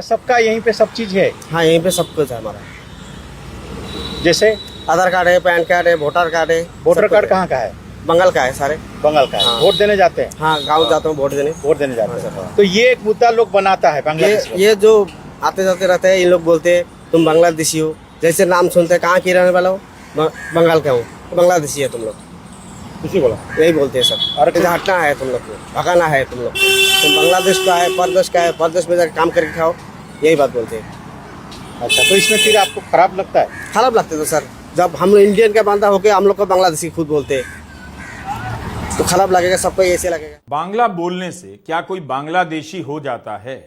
सबका यहीं पे सब चीज है। हाँ, यहीं पे सब कुछ है हमारा। जैसे आधार कार्ड है, पैन कार्ड है, वोटर कार्ड है। वोटर सब कार्ड कुछ है। कहाँ का है? बंगाल का है सारे। बंगाल का है। हाँ। वोट देने जाते हैं। हाँ, गाँव जाता हूँ वोट देने। वोट देने जाते हाँ, हैं। सर। तो ये एक मुद्दा लोग बनाता है बांग्लादेश में। ये जो आते जाते रहते हैं, इन लोग बोलते हैं तुम बांग्लादेशी हो। जैसे नाम सुनते हैं, कहाँ की रहने वाला हो, बंगाल का हूँ, बांग्लादेशी है तुम लोग, किसी बोला यही बोलते हैं सब। और इधर हटना है तुम लोग को, भगाना है तुम लोग, तुम बांग्लादेश का है, परदेश का है, परदेश में जाकर काम करके खाओ, यही बात बोलते हैं। अच्छा, तो इसमें फिर आपको खराब लगता है? खराब लगते तो सर, जब हम इंडियन का बंदा होके हम लोग को बांग्लादेशी खुद बोलते हैं तो खराब लगेगा, सबको ऐसे लगेगा। बांग्ला बोलने से क्या कोई बांग्लादेशी हो जाता है?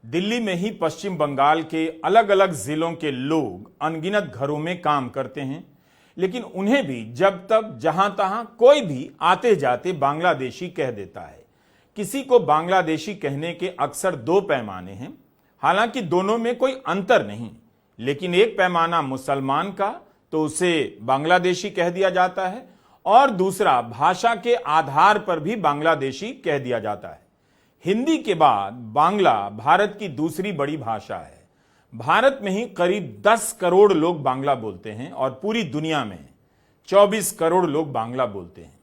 दिल्ली में ही पश्चिम बंगाल के अलग अलग जिलों के लोग अनगिनत घरों में काम करते हैं, लेकिन उन्हें भी जब तक जहां तहां कोई भी आते जाते बांग्लादेशी कह देता है। किसी को बांग्लादेशी कहने के अक्सर दो पैमाने हैं, हालांकि दोनों में कोई अंतर नहीं, लेकिन एक पैमाना मुसलमान का तो उसे बांग्लादेशी कह दिया जाता है, और दूसरा भाषा के आधार पर भी बांग्लादेशी कह दिया जाता है। हिंदी के बाद बांग्ला भारत की दूसरी बड़ी भाषा है। भारत में ही करीब 10 करोड़ लोग बांग्ला बोलते हैं और पूरी दुनिया में 24 करोड़ लोग बांग्ला बोलते हैं।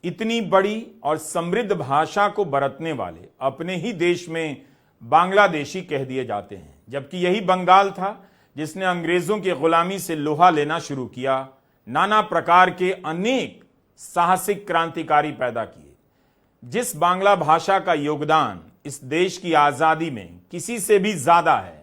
इतनी बड़ी और समृद्ध भाषा को बरतने वाले अपने ही देश में बांग्लादेशी कह दिए जाते हैं, जबकि यही बंगाल था जिसने अंग्रेजों की गुलामी से लोहा लेना शुरू किया, नाना प्रकार के अनेक साहसिक क्रांतिकारी पैदा किए। जिस बांग्ला भाषा का योगदान इस देश की आजादी में किसी से भी ज्यादा है,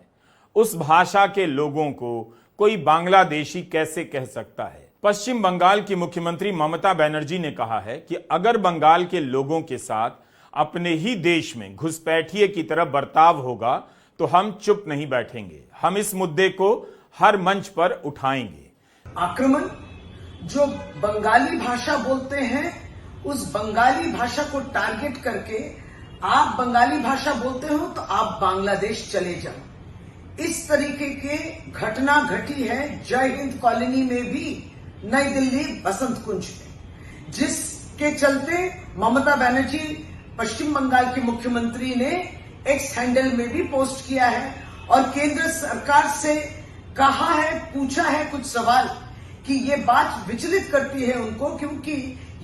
उस भाषा के लोगों को कोई बांग्लादेशी कैसे कह सकता है? पश्चिम बंगाल की मुख्यमंत्री ममता बनर्जी ने कहा है कि अगर बंगाल के लोगों के साथ अपने ही देश में घुसपैठिए की तरह बर्ताव होगा तो हम चुप नहीं बैठेंगे, हम इस मुद्दे को हर मंच पर उठाएंगे। आक्रमण जो बंगाली भाषा बोलते हैं, उस बंगाली भाषा को टारगेट करके आप बंगाली भाषा बोलते हो तो आप बांग्लादेश चले जाओ, इस तरीके के घटना घटी है जय हिंद कॉलोनी में भी, नई दिल्ली बसंत कुंज में, जिसके चलते ममता बनर्जी पश्चिम बंगाल की मुख्यमंत्री ने एक्स हैंडल में भी पोस्ट किया है और केंद्र सरकार से कहा है, पूछा है कुछ सवाल कि ये बात विचलित करती है उनको, क्योंकि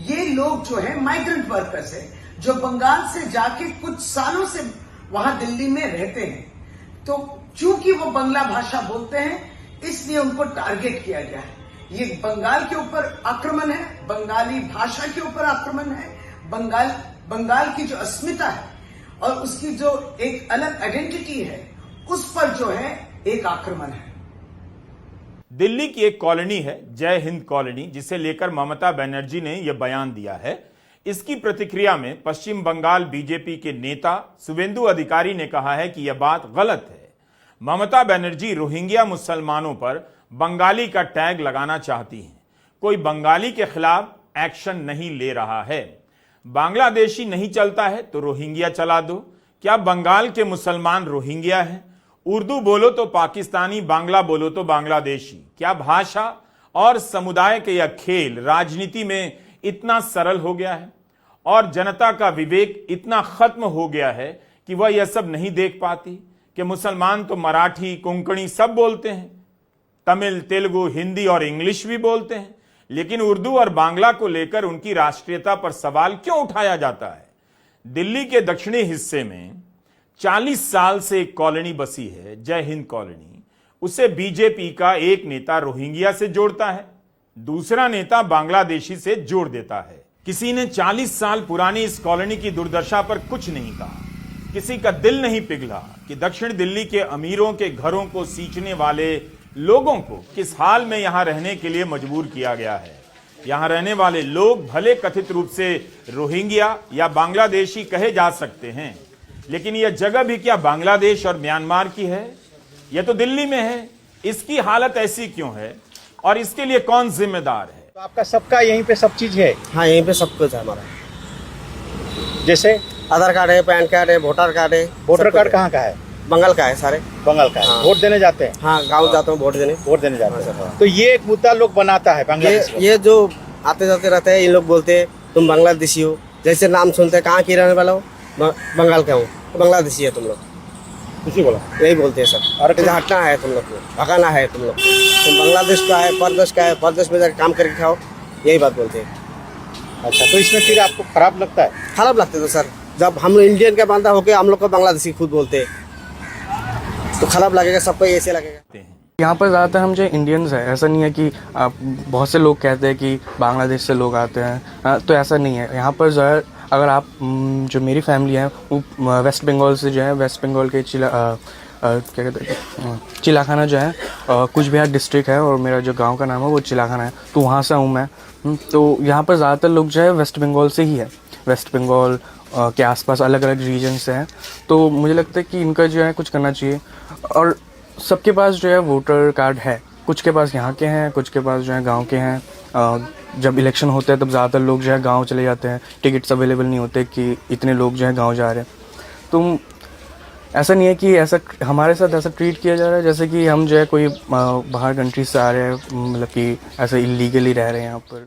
ये लोग जो है माइग्रेंट वर्कर्स है जो बंगाल से जाके कुछ सालों से वहां दिल्ली में रहते हैं, तो चूंकि वो बंगला भाषा बोलते हैं इसलिए उनको टारगेट किया गया है। ये बंगाल के ऊपर आक्रमण है, बंगाली भाषा के ऊपर आक्रमण है, बंगाल की जो अस्मिता है और उसकी जो एक अलग आइडेंटिटी है उस पर जो है एक आक्रमण है। दिल्ली की एक कॉलोनी है जय हिंद कॉलोनी, जिसे लेकर ममता बनर्जी ने यह बयान दिया है। इसकी प्रतिक्रिया में पश्चिम बंगाल बीजेपी के नेता शुवेंदु अधिकारी ने कहा है कि यह बात गलत है। ममता बनर्जी रोहिंग्या मुसलमानों पर बंगाली का टैग लगाना चाहती हैं। कोई बंगाली के खिलाफ एक्शन नहीं ले रहा है। बांग्लादेशी नहीं चलता है तो रोहिंग्या चला दो। क्या बंगाल के मुसलमान रोहिंग्या हैं? उर्दू बोलो तो पाकिस्तानी, बांग्ला बोलो तो बांग्लादेशी। क्या भाषा और समुदाय के यह खेल राजनीति में इतना सरल हो गया है और जनता का विवेक इतना खत्म हो गया है कि वह यह सब नहीं देख पाती कि मुसलमान तो मराठी, कोंकणी सब बोलते हैं, तमिल, तेलुगु, हिंदी और इंग्लिश भी बोलते हैं, लेकिन उर्दू और बांग्ला को लेकर उनकी राष्ट्रीयता पर सवाल क्यों उठाया जाता है? दिल्ली के दक्षिणी हिस्से में 40 साल से एक कॉलोनी बसी है जय हिंद कॉलोनी। उसे बीजेपी का एक नेता रोहिंग्या से जोड़ता है, दूसरा नेता बांग्लादेशी से जोड़ देता है। किसी ने 40 साल पुरानी इस कॉलोनी की दुर्दशा पर कुछ नहीं कहा। किसी का दिल नहीं पिघला कि दक्षिण दिल्ली के अमीरों के घरों को सींचने वाले लोगों को किस हाल में यहां रहने के लिए मजबूर किया गया है। यहां रहने वाले लोग भले कथित रूप से रोहिंग्या या बांग्लादेशी कहे जा सकते हैं, लेकिन यह जगह भी क्या बांग्लादेश और म्यांमार की है? यह तो दिल्ली में है। इसकी हालत ऐसी क्यों है और इसके लिए कौन जिम्मेदार है? तो आपका सबका यहीं पे सब चीज है। हाँ, यहीं पे सब कुछ है हमारा। जैसे आधार कार्ड है, पैन कार्ड है, वोटर कार्ड है। वोटर कार्ड कहाँ का है? बंगाल का है सारे। बंगाल का है। हाँ। वोट देने जाते हैं। हाँ, गाँव जाता हूँ वोट देने। वोट देने जाते हाँ, हैं। सर। तो ये एक मुद्दा लोग बनाता है बांग्लादेश में। ये जो आते जाते रहते हैं, इन लोग बोलते हैं तुम बांग्लादेशी हो। जैसे नाम सुनते हैं, कहाँ की रहने वाला हो, बंगाल का हूँ, बांग्लादेशी है तुम लोग, किसी बोला यही बोलते हैं सब। और इधर हटना है तुम लोग को, भगाना है तुम लोग, तुम बांग्लादेश का है, परदेश में जाकर काम करके खाओ, यही बात बोलते हैं। अच्छा, तो इसमें फिर आपको खराब लगता है? खराब लगते तो सर, जब हम इंडियन का बंदा होके हम लोग को बांग्लादेशी खुद बोलते हैं तो खराब लगेगा, सबको ऐसे लगेगा। यहाँ पर ज़्यादातर हम जो इंडियंस है, ऐसा नहीं है कि आप बहुत से लोग कहते हैं कि बांग्लादेश से लोग आते हैं, तो ऐसा नहीं है। यहाँ पर अगर आप जो मेरी फैमिली है वो वेस्ट बंगाल से जो है, वेस्ट बंगाल के क्या कहते हैं चिलाखाना जो है, कुछ बिहार डिस्ट्रिक्ट है और मेरा जो गांव का नाम है वो चिलाखाना है, तो वहाँ से हूँ मैं। तो यहाँ पर ज़्यादातर लोग जो है वेस्ट बंगाल से ही है, वेस्ट बंगाल के आसपास अलग अलग रीजन से हैं। तो मुझे लगता है कि इनका जो है कुछ करना चाहिए। और सबके पास जो है वोटर कार्ड है, कुछ के पास यहाँ के हैं, कुछ के पास जो है गांव के हैं। जब इलेक्शन होते हैं तब ज़्यादातर लोग जो है गांव चले जाते हैं, टिकट्स अवेलेबल नहीं होते कि इतने लोग जो है गांव जा रहे हैं। तो ऐसा नहीं है कि ऐसा हमारे साथ ऐसा ट्रीट किया जा रहा है जैसे कि हम जो है कोई बाहर कंट्री से आ रहे हैं, मतलब कि ऐसे इलीगली रह रहे हैं यहाँ पर।